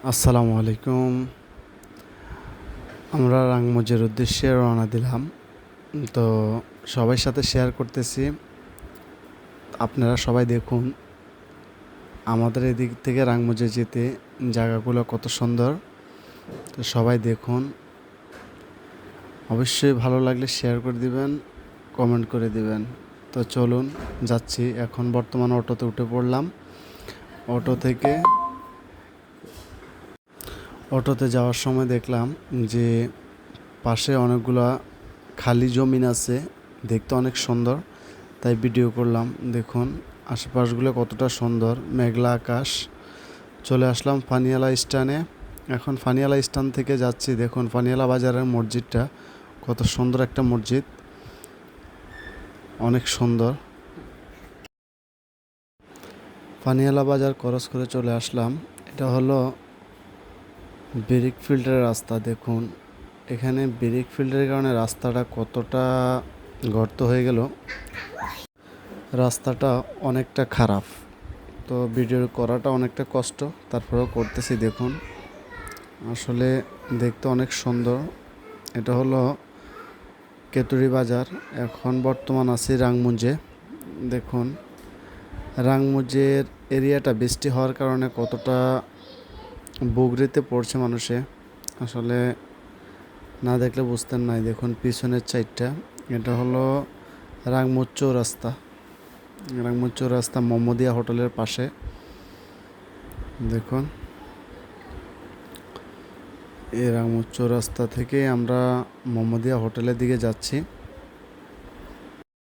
আসসালামু আলাইকুম। আমরা রাঙ্গমুজের উদ্দেশ্যে রওনা দিলাম। তো সবার সাথে শেয়ার করতেছি। আপনারা সবাই দেখুন আমাদের এদিক থেকে রাঙ্গমুজে যেতে জায়গাগুলো কত সুন্দর। তো সবাই দেখুন, অবশ্যই ভালো লাগলে শেয়ার করে দিবেন, কমেন্ট করে দিবেন। তো চলুন যাচ্ছি। এখন বর্তমান অটোতে উঠে পড়লাম। অটোতে যাওয়ার সময় দেখলাম যে পাশে অনেকগুলা খালি জমিন আছে, দেখতে অনেক সুন্দর, তাই ভিডিও করলাম। দেখুন আশেপাশগুলো কতটা সুন্দর, মেঘলা আকাশ। চলে আসলাম ফানিয়ালা স্ট্যান্ডে। এখন ফানিয়ালা স্ট্যান্ড থেকে যাচ্ছি। দেখুন ফানিয়ালা বাজারের মসজিদটা কত সুন্দর একটা মসজিদ, অনেক সুন্দর। ফানিয়ালা বাজার ক্রস করে চলে আসলাম। এটা হলো ব্রিক ফিল্ডের রাস্তা। দেখুন এখানে ব্রিক ফিল্ডের কারণে রাস্তাটা কতটা গর্ত হয়ে গেল, রাস্তাটা অনেকটা খারাপ। তো ভিডিও করাটা অনেকটা কষ্ট, তারপরেও করতেছি। দেখুন আসলে দেখতে অনেক সুন্দর। এটা হলো কেতুরি বাজার। এখন বর্তমান আছি রাঙ্গমুজে। দেখুন রাঙ্গমুজের এরিয়াটা বৃষ্টি হওয়ার কারণে কতটা বুগড়িতে পড়ছে মানুষে, আসলে না দেখলে বুঝতেন নাই। দেখুন পিছনের সাইডটা, এটা হলো রাঙ্গমুজ চৌরাস্তা। রাঙ্গমুজ চৌরাস্তা মোহাম্মদিয়া হোটেলের পাশে। দেখুন এই রাঙ্গমুজ চৌরাস্তা থেকে আমরা মোহাম্মদিয়া হোটেলের দিকে যাচ্ছি।